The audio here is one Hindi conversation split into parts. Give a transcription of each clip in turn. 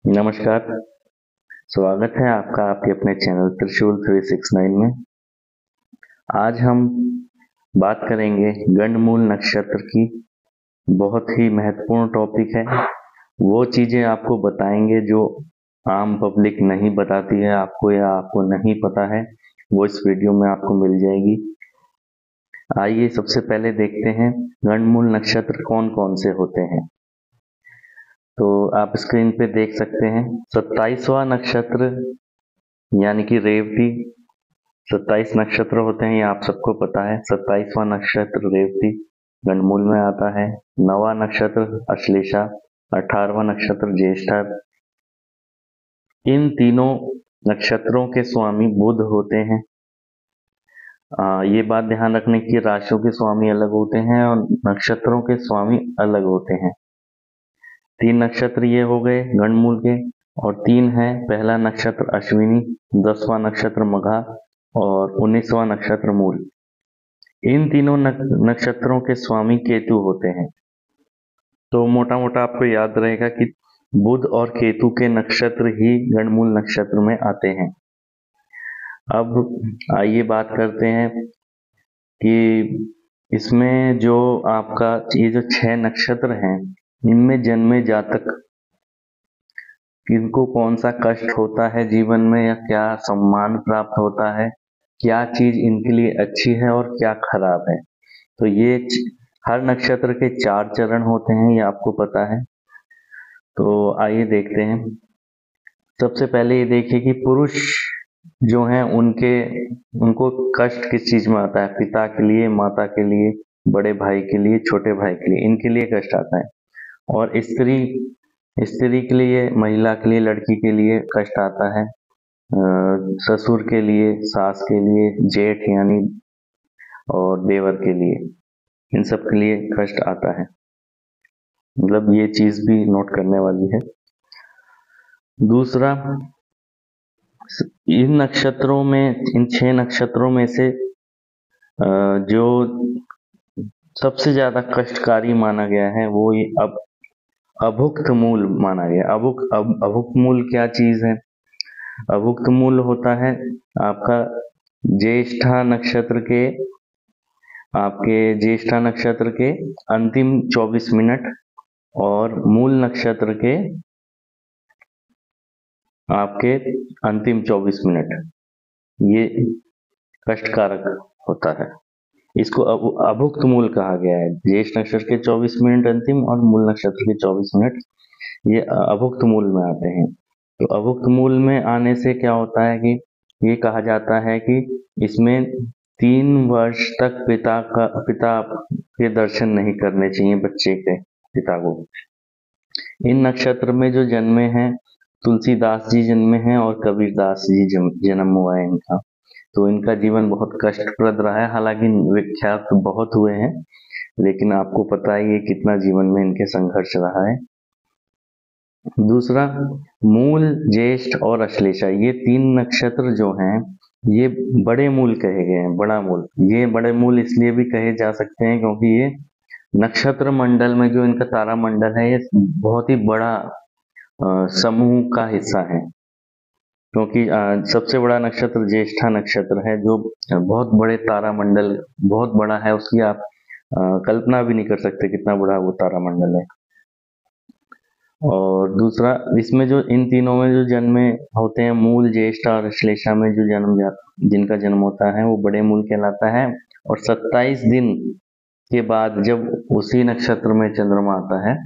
नमस्कार। स्वागत है आपका आपके अपने चैनल त्रिशूल 369 में। आज हम बात करेंगे गंडमूल नक्षत्र की। बहुत ही महत्वपूर्ण टॉपिक है। वो चीज़ें आपको बताएंगे जो आम पब्लिक नहीं बताती है आपको या आपको नहीं पता है, वो इस वीडियो में आपको मिल जाएगी। आइए सबसे पहले देखते हैं गंडमूल नक्षत्र कौन कौन से होते हैं। तो आप स्क्रीन पे देख सकते हैं 27वां नक्षत्र यानी कि रेवती। 27 नक्षत्र होते हैं, ये आप सबको पता है। 27वां नक्षत्र रेवती गंडमूल में आता है। 9वां नक्षत्र अश्लेषा, 18वां नक्षत्र ज्येष्ठा। इन तीनों नक्षत्रों के स्वामी बुध होते हैं। ये बात ध्यान रखने की, राशियों के स्वामी अलग होते हैं और नक्षत्रों के स्वामी अलग होते हैं। 3 नक्षत्र ये हो गए गंडमूल के, और 3 है पहला नक्षत्र अश्विनी, 10वां नक्षत्र मघा और 19वां नक्षत्र मूल। इन तीनों नक्षत्रों के स्वामी केतु होते हैं। तो मोटा मोटा आपको याद रहेगा कि बुध और केतु के नक्षत्र ही गंडमूल नक्षत्र में आते हैं। अब आइए बात करते हैं कि इसमें जो आपका ये जो 6 नक्षत्र हैं, इनमें जन्मे जातक किनको कौन सा कष्ट होता है जीवन में, या क्या सम्मान प्राप्त होता है, क्या चीज इनके लिए अच्छी है और क्या खराब है। तो ये हर नक्षत्र के 4 चरण होते हैं, ये आपको पता है। तो आइए देखते हैं। सबसे पहले ये देखिए कि पुरुष जो हैं उनको कष्ट किस चीज में आता है। पिता के लिए, माता के लिए, बड़े भाई के लिए, छोटे भाई के लिए, इनके लिए कष्ट आता है। और स्त्री के लिए, महिला के लिए, लड़की के लिए कष्ट आता है। ससुर के लिए, सास के लिए, जेठ यानी और देवर के लिए, इन सब के लिए कष्ट आता है। मतलब ये चीज भी नोट करने वाली है। दूसरा, इन नक्षत्रों में, इन 6 नक्षत्रों में से जो सबसे ज्यादा कष्टकारी माना गया है वो ये अभुक्त मूल माना गया। अभुक्त मूल क्या चीज है? अभुक्त मूल होता है आपका ज्येष्ठा नक्षत्र के, आपके ज्येष्ठा नक्षत्र के अंतिम 24 मिनट और मूल नक्षत्र के आपके अंतिम 24 मिनट, ये कष्टकारक होता है। इसको अभुक्त मूल कहा गया है। ज्येष्ठ नक्षत्र के 24 मिनट अंतिम और मूल नक्षत्र के 24 मिनट, ये अभुक्त मूल में आते हैं। तो अभुक्त मूल में आने से क्या होता है कि ये कहा जाता है कि इसमें 3 वर्ष तक पिता के दर्शन नहीं करने चाहिए बच्चे के, पिता को। इन नक्षत्र में जो जन्मे हैं, तुलसीदास जी जन्मे हैं और कबीरदास जी जन्म हुआ है इनका। तो इनका जीवन बहुत कष्टप्रद रहा है। हालांकि विख्यात बहुत हुए हैं, लेकिन आपको पता ही है कितना जीवन में इनके संघर्ष रहा है। दूसरा, मूल, ज्येष्ठ और अश्लेषा, ये 3 नक्षत्र जो हैं, ये बड़े मूल कहे गए हैं। बड़ा मूल, ये बड़े मूल इसलिए भी कहे जा सकते हैं क्योंकि ये नक्षत्र मंडल में, जो इनका तारा मंडल है, ये बहुत ही बड़ा समूह का हिस्सा है। क्योंकि सबसे बड़ा नक्षत्र ज्येष्ठा नक्षत्र है, जो बहुत बड़े तारा मंडल, बहुत बड़ा है। उसकी आप कल्पना भी नहीं कर सकते कितना बड़ा वो तारा मंडल है। और दूसरा, इसमें जो इन तीनों में जो जन्मे होते हैं, मूल, ज्येष्ठा और अश्लेषा में जो जिनका जन्म होता है, वो बड़े मूल कहलाता है। और 27 दिन के बाद जब उसी नक्षत्र में चंद्रमा आता है,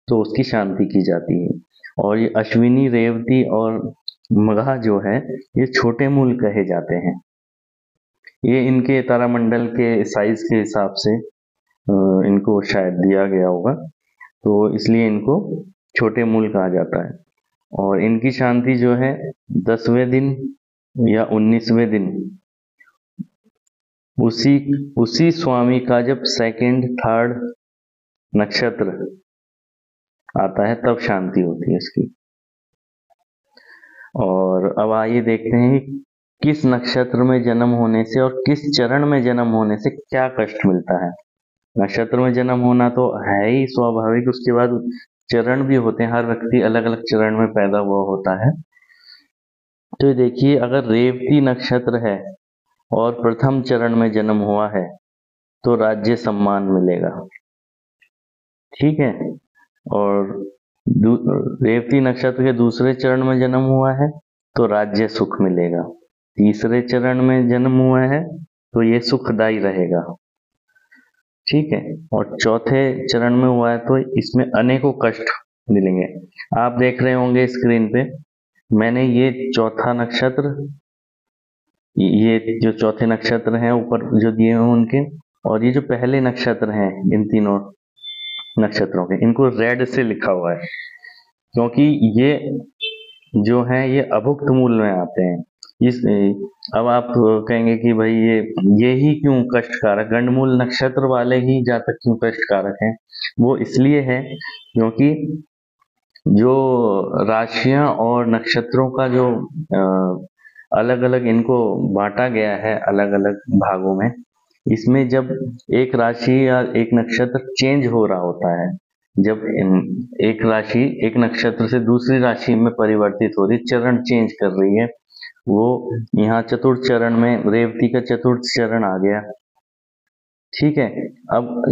तो उसकी शांति की जाती है। और ये अश्विनी, रेवती और मघा जो है, ये छोटे मूल कहे जाते हैं। ये इनके तारामंडल के साइज के हिसाब से इनको शायद दिया गया होगा, तो इसलिए इनको छोटे मूल कहा जाता है। और इनकी शांति जो है 10वें दिन या 19वें दिन, उसी स्वामी का जब सेकंड, थर्ड नक्षत्र आता है, तब शांति होती है इसकी। और अब आइए देखते हैं किस नक्षत्र में जन्म होने से और किस चरण में जन्म होने से क्या कष्ट मिलता है। नक्षत्र में जन्म होना तो है ही स्वाभाविक, उसके बाद चरण भी होते हैं, हर व्यक्ति अलग अलग चरण में पैदा हुआ होता है। तो देखिए, अगर रेवती नक्षत्र है और प्रथम चरण में जन्म हुआ है तो राज्य सम्मान मिलेगा, ठीक है। और रेवती नक्षत्र के दूसरे चरण में जन्म हुआ है तो राज्य सुख मिलेगा। तीसरे चरण में जन्म हुआ है तो ये सुखदायी रहेगा, ठीक है। और चौथे चरण में हुआ है तो इसमें अनेकों कष्ट मिलेंगे। आप देख रहे होंगे स्क्रीन पे, मैंने ये चौथा नक्षत्र, ये जो चौथे नक्षत्र हैं ऊपर जो दिए हैं उनके, और ये जो पहले नक्षत्र हैं इन तीनों नक्षत्रों के, इनको रेड से लिखा हुआ है क्योंकि ये जो है ये अभुक्त मूल में आते हैं। इस अब आप कहेंगे कि भाई ये ही क्यों कष्टकारक, गंडमूल नक्षत्र वाले ही जातक क्यों कष्टकारक हैं? वो इसलिए है क्योंकि जो राशियां और नक्षत्रों का जो अलग अलग इनको बांटा गया है अलग अलग भागों में, इसमें जब एक राशि या एक नक्षत्र चेंज हो रहा होता है, जब एक राशि एक नक्षत्र से दूसरी राशि में परिवर्तित हो रही, चरण चेंज कर रही है, वो यहाँ चतुर्थ चरण में रेवती का चतुर्थ चरण आ गया, ठीक है। अब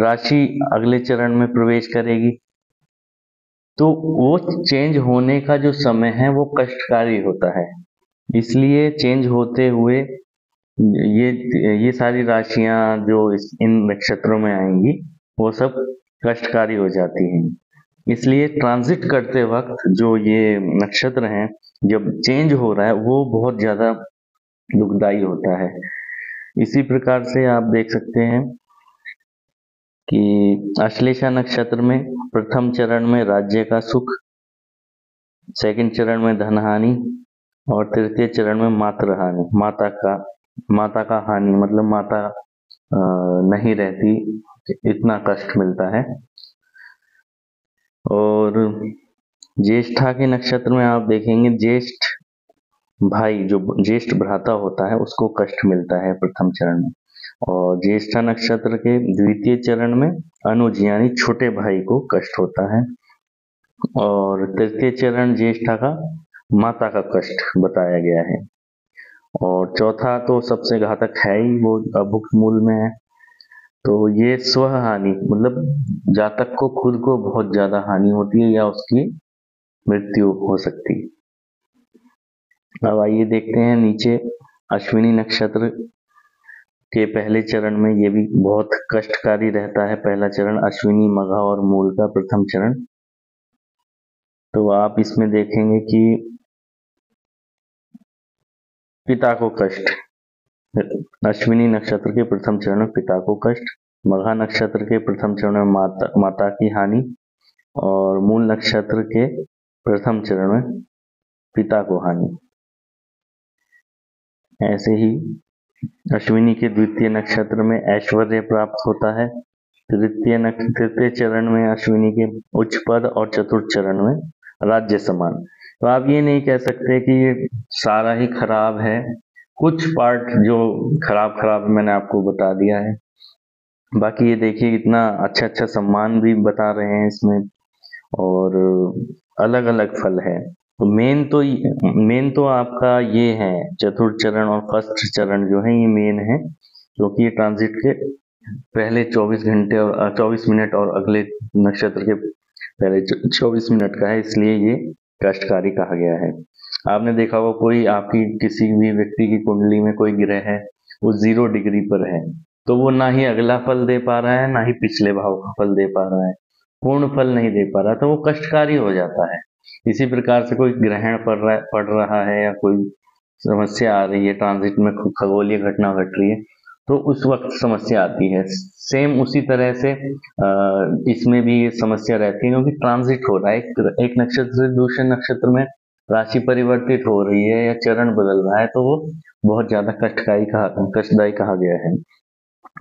राशि अगले चरण में प्रवेश करेगी तो वो चेंज होने का जो समय है वो कष्टकारी होता है, इसलिए चेंज होते हुए ये सारी राशियां जो इन नक्षत्रों में आएंगी वो सब कष्टकारी हो जाती हैं। इसलिए ट्रांजिट करते वक्त जो ये नक्षत्र हैं जब चेंज हो रहा है वो बहुत ज्यादा दुखदाई होता है। इसी प्रकार से आप देख सकते हैं कि अश्लेषा नक्षत्र में प्रथम चरण में राज्य का सुख, सेकंड चरण में धन हानि और तृतीय चरण में मातृ हानि, माता का हानि मतलब माता नहीं रहती, इतना कष्ट मिलता है। और ज्येष्ठा के नक्षत्र में आप देखेंगे ज्येष्ठ भाई जो ज्येष्ठ भ्राता होता है उसको कष्ट मिलता है प्रथम चरण में, और ज्येष्ठा नक्षत्र के द्वितीय चरण में अनुज यानी छोटे भाई को कष्ट होता है, और तृतीय चरण ज्येष्ठा का माता का कष्ट बताया गया है। और चौथा तो सबसे घातक है ही, वो अभुक्त मूल में है, तो ये स्वहानि मतलब जातक को खुद को बहुत ज्यादा हानि होती है या उसकी मृत्यु हो सकती है। अब आइए देखते हैं नीचे अश्विनी नक्षत्र के पहले चरण में, ये भी बहुत कष्टकारी रहता है। पहला चरण अश्विनी मघा और मूल का प्रथम चरण, तो आप इसमें देखेंगे कि पिता को कष्ट, अश्विनी नक्षत्र के प्रथम चरण में पिता को कष्ट, मघा नक्षत्र के प्रथम चरण में माता की हानि, और मूल नक्षत्र के प्रथम चरण में पिता को हानि। ऐसे ही अश्विनी के द्वितीय नक्षत्र में ऐश्वर्य प्राप्त होता है, तृतीय चरण में अश्विनी के उच्च पद और चतुर्थ चरण में राज्य समान। तो आप ये नहीं कह सकते कि ये सारा ही खराब है, कुछ पार्ट जो खराब मैंने आपको बता दिया है। बाकी ये देखिए कितना अच्छा सम्मान भी बता रहे हैं इसमें, और अलग अलग फल है। तो मेन तो आपका ये है चतुर्थ चरण और फर्स्ट चरण जो है ये मेन है, क्योंकि ये ट्रांजिट के पहले 24 घंटे और 24 मिनट और अगले नक्षत्र के पहले 24 मिनट का है, इसलिए ये कष्टकारी कहा गया है। आपने देखा होगा कोई आपकी किसी भी व्यक्ति की कुंडली में कोई ग्रह है वो 0 डिग्री पर है, तो वो ना ही अगला फल दे पा रहा है ना ही पिछले भाव का फल दे पा रहा है, पूर्ण फल नहीं दे पा रहा, तो वो कष्टकारी हो जाता है। इसी प्रकार से कोई ग्रहण पड़ रहा है या कोई समस्या आ रही है, ट्रांजिट में खगोलीय घटना घट रही है, तो उस वक्त समस्या आती है। सेम उसी तरह से इसमें भी ये समस्या रहती है, क्योंकि ट्रांजिट हो रहा है, एक नक्षत्र से दूसरे नक्षत्र में राशि परिवर्तित हो रही है या चरण बदल रहा है, तो वो बहुत ज्यादा कष्टदायी कहा गया है।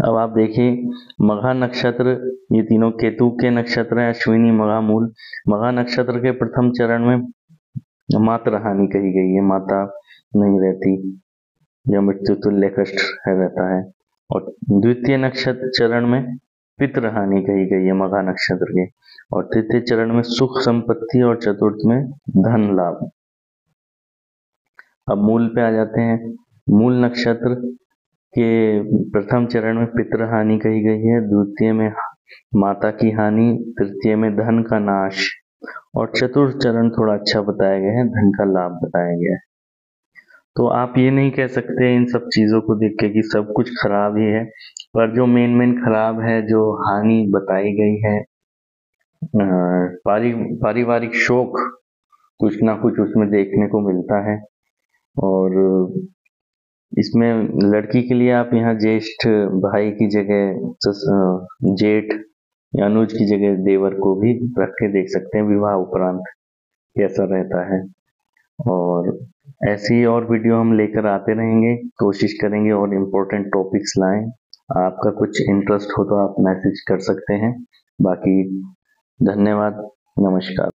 अब आप देखिए मघा नक्षत्र, ये तीनों केतु के नक्षत्र है, अश्विनी मघा मूल। मघा नक्षत्र के प्रथम चरण में मातृ हानि कही गई है, माता नहीं रहती या मृत्यु तुल्य कष्ट रहता है, और द्वितीय नक्षत्र चरण में पितृ हानि कही गई है मघा नक्षत्र के, और तृतीय चरण में सुख संपत्ति और चतुर्थ में धन लाभ। अब मूल पे आ जाते हैं। मूल नक्षत्र के प्रथम चरण में पितृ हानि कही गई है, द्वितीय में माता की हानि, तृतीय में धन का नाश और चतुर्थ चरण थोड़ा अच्छा बताया गया है, धन का लाभ बताया गया है। तो आप ये नहीं कह सकते इन सब चीज़ों को देख के कि सब कुछ खराब ही है, पर जो मेन खराब है, जो हानि बताई गई है, पारिवारिक शोक कुछ ना कुछ उसमें देखने को मिलता है। और इसमें लड़की के लिए आप यहाँ ज्येष्ठ भाई की जगह जेठ या अनुज की जगह देवर को भी रख के देख सकते हैं विवाह उपरांत कैसा रहता है। और ऐसी और वीडियो हम लेकर आते रहेंगे, कोशिश करेंगे और इम्पोर्टेंट टॉपिक्स लाएं। आपका कुछ इंटरेस्ट हो तो आप मैसेज कर सकते हैं। बाकी धन्यवाद, नमस्कार।